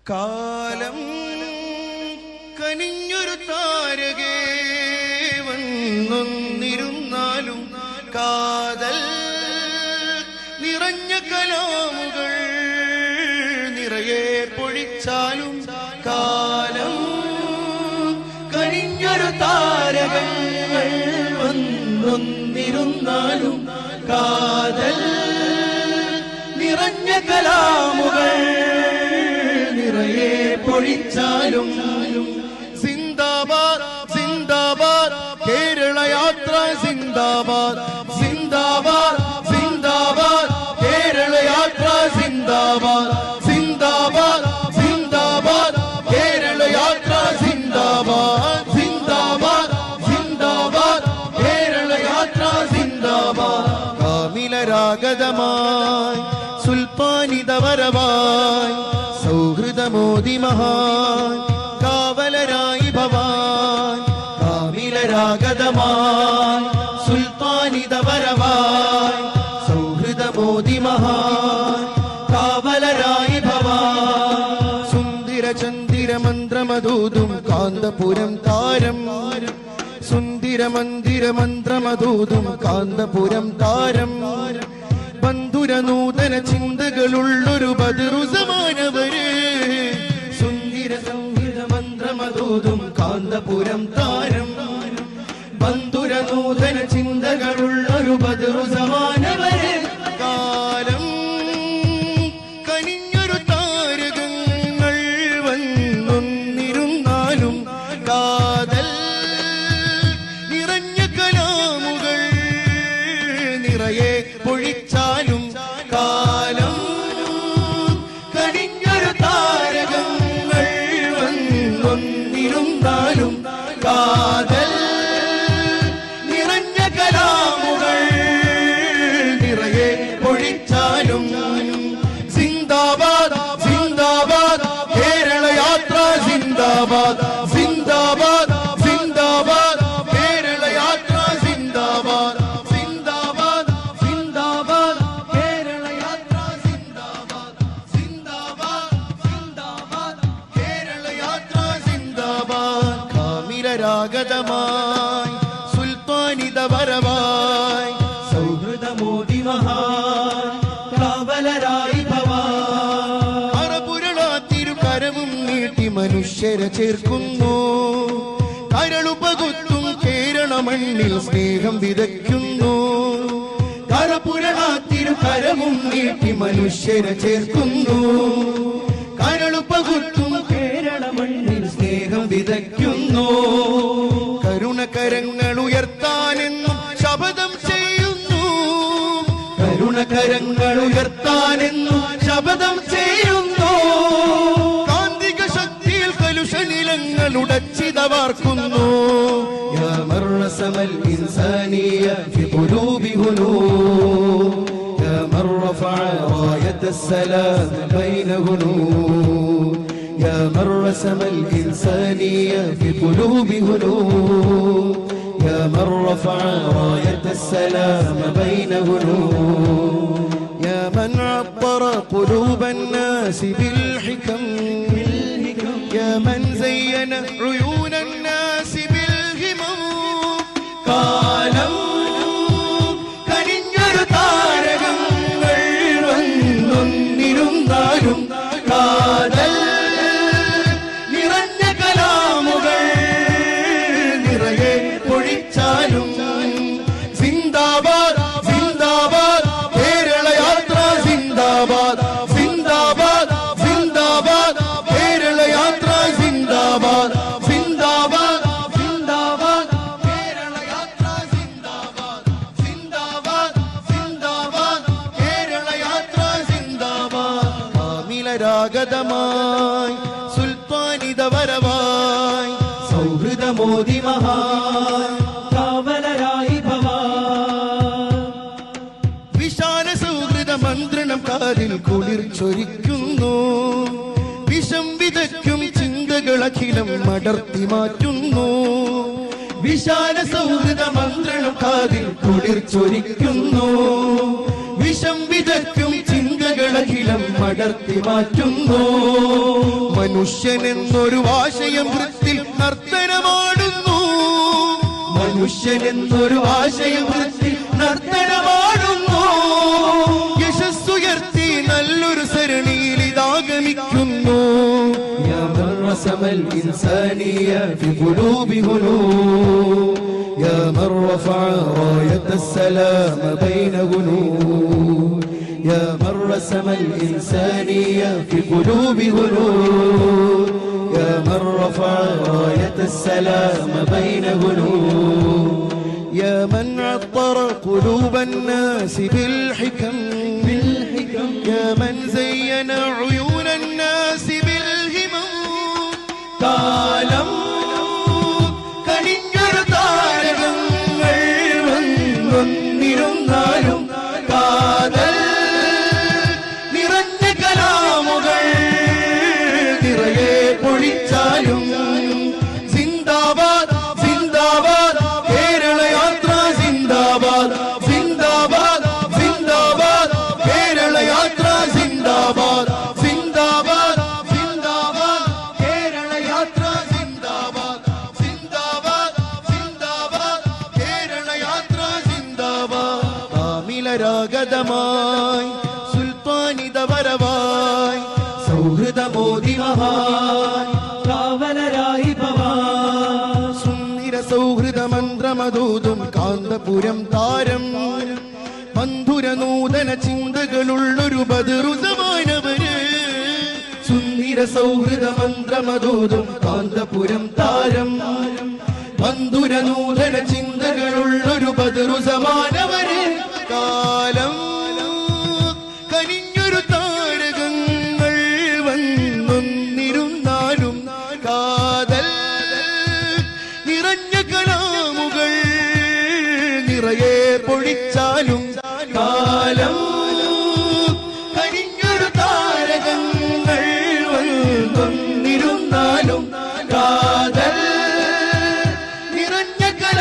കാലം കനിഞ്ഞൊരു താരകേ വന്നൊന്നിരുന്നാലും കാതൽ നിറഞ്ഞ കലാമുകൾ നിറയെ പൊഴിച്ചാലും കാലം കനിഞ്ഞൊരു താരകങ്ങൾ വന്നൊന്നിരുന്നാലും കാതൽ നിറഞ്ഞ കലാമുകൾ നിറയെ പൊഴിച്ചാലും സിന്ദാബാദ് സിന്ദാബാദ് കേരള യാത്ര സിന്ദാബാദ് സിന്ദാബാദ് സിന്ദാബാദ് കേരള യാത്ര സിന്ദാബാദ് സിന്ദാബാദ് സിന്ദാബാദ് കേരള യാത്ര സിന്ദാബാദ് സിന്ദാബാദ് സിന്ദാബാദ് കേരള യാത്ര സിന്ദാബാദ് കാമിലരാഗതമായി സുൽത്താനിതവരവായി സൗഹൃദമോദി മഹാൻ കാവലരായി ഭവാൻ കാമിലരാഗതമായി സുൽത്താനിതവരവായി സൗഹൃദമോദി മഹാൻ കാവലരായി ഭവാൻ സുന്ദര ചന്ദിര മന്ത്രമധൂതും കാന്തപുരം താരം സുന്ദര മന്ദിര മന്ത്രമധൂതും കാന്തപുരം താരം ബന്ധുര നൂതന ചിന്തകളുള്ളൊരു ബദറുസമാനവര് സുന്ദര സംഗീത മന്ത്രമധൂതും കാന്തപുരം താരം ബന്ധുര നൂതന ചിന്തകളുള്ളൊരു ബദറുസമാനവര് കാലം കനിഞ്ഞൊരു താരകങ്ങൾ വന്നൊന്നിരുന്നാലും കാതൽ നിറഞ്ഞ കലാമുകൾ നിറയെ പൊഴിച്ചാലും കാലം കനിഞ്ഞൊരു താരകങ്ങൾ വന്നൊന്നിരുന്നാലും കാതൽ നിറഞ്ഞ കലാമുകൾ നിറയെ പൊഴിച്ചാലും സിന്ദാബാദ് സിന്ദാബാദ് കേരള യാത്ര സിന്ദാബാദ് സിന്ദാബാദ് സിന്ദാബാദ് കേരള യാത്ര സിന്ദാബാദ് സിന്ദാബാദ് സിന്ദാബാദ് കേരള യാത്ര സിന്ദാബാദ് സിന്ദാബാദ് സിന്ദാബാദ് കേരള യാത്ര സിന്ദാബാദ് കാമിലരാഗതമായി സുൽത്താനിതവരവായി സൗഹൃദമോദി മഹാൻ കാവലരായി ഭവാൻ അറപുരളാത്തിരുകരവും നീട്ടി മനുഷ്യരെ ചേർക്കുന്നു കരളുപകുത്തും കേരള മണ്ണിൽ സ്നേഹം വിതയ്ക്കുന്നു കരപുരളാത്തിരുകരവും നീട്ടി മനുഷ്യരെ ചേർക്കുന്നു കരളുപകുത്തും കേരള മണ്ണിൽ സ്നേഹം വിതയ്ക്കുന്നു കരുണകരങ്ങൾ ഉയർത്താനെന്നും ശപഥം ചെയ്യുന്നു കരുണകരങ്ങൾ ഉയർത്താനെന്നും ശപഥം ചെയ്യുന്നു കാന്തിക ശക്തിയിൽ കലുഷനിലങ്ങൾ ഉടച്ചിതവാർക്കുന്നു യാ മർറസമൽ ഇൻസാനിയ ഫി ഖുലൂബി ഹുനൂർ യാ മൻ റഫഅ റായത്തസ്സലാം ബൈന ഹുനൂർ يا من رسم الإنسانية في قلوب هنود يا من رفع راية السلام بين هنود يا من عبر قلوب الناس بالحكم يا من زين عيون الناس بالهمم കാലം കനിഞ്ഞൊരു താരകങ്ങൾ വന്നൊന്നിരുന്നാലും കാതൽ സിന്ദാബാദ് സിന്ദാബാദ് കേരള യാത്ര സിന്ദാബാദ് സിന്ദാബാദ് സിന്ദാബാദ് കേരള യാത്ര സിന്ദാബാദ് സിന്ദാബാദ് സിന്ദാബാദ് കേരള യാത്ര സിന്ദാബാദ് സിന്ദാബാദ് സിന്ദാബാദ് കേരള യാത്ര സിന്ദാബാദ് കാമിലരാഗതമായി സുൽത്താനിതവരവായി സൗഹൃദമോദി മഹാൻ കാവലരായി ഭവാൻ വിശാല സൗഹൃദ മന്ത്രണം കാതിൽ കുളിർ ചൊരിക്കുന്നു വിഷം വിതയ്ക്കും ചിന്തകൾ അഖിലം മടർത്തി മാറ്റുന്നു വിശാല സൗഹൃദ മന്ത്രണം കാതിൽ കുളിർ ചൊരിക്കുന്നു വിഷം വിതയ്ക്കും ചിന്തകൾ വഴികളഖിലം അടർത്തി മാറ്റുന്നു. മനുഷ്യനെന്നൊരു ആശയം വൃത്തിൽ നർത്തനമാടുന്നു. മനുഷ്യനെന്നൊരു ആശയം വൃത്തിൽ നർത്തനമാടുന്നു. യശസ്സുയർത്തി നല്ലൊരു സരണിയിൽ ഇതാഗമിക്കുന്നു. യാ മൻ റസമൽ ഇൻസാനിയ ഫി ഖുലൂബി ഹുനൂൻ. യാ മൻ റഫഅ റായത്തസ് സലാമ ബൈന ഹുനൂൻ. യാ മൻ റസമൽ ഇൻസാനിയ ഫി ഖുലൂബി ഹുനൂൻ. യാ മൻ റഫഅ റായത്തസ് സലാമ ബൈന ഹുനൂൻ. يا من عطر قلوب الناس بالحكم. يا من زين عيون الناس بالهمم. കാലം കണിഞ്ഞൊരു താരകങ്ങൾ വന്നിരുന്നാലും കാതൽ നിറഞ്ഞ കലാമുകൾ നിറയെ പൊഴിച്ചാലും സിന്ദാബാദ് സിന്ദാബാദ് കേരള യാത്ര സിന്ദാബാദ് സിന്ദാബാദ് സിന്ദാബാദ് കേരള യാത്ര സിന്ദാബാദ് സിന്ദാബാദ് സിന്ദാബാദ് കേരള യാത്ര സിന്ദാബാദ് സിന്ദാബാദ് സിന്ദാബാദ് കേരള യാത്ര സിന്ദാബാദ്. കാമിലരാഗതമായി സുൽത്താനിത വരവായി സൗഹൃദമോദി മഹാൻ കാവലരായി ഭവാൻ. സുന്ദര സൗഹൃദ മന്ത്രമതൂതും കാന്തപുരം താരം. മന്ധുര നൂതന ചിന്തകളുള്ളൊരു ബദറുസമാനവര്. സുന്ദര സൗഹൃദ മന്ത്രമതൂതും കാന്തപുരം താരം. മന്ധുര നൂതന ചിന്തകളുള്ളൊരു ബദറുസമാനവര്. കാലം കനിഞ്ഞൊരു താരകങ്ങൾ വന്നൊന്നിരുന്നാലും കാതൽ നിറഞ്ഞ കല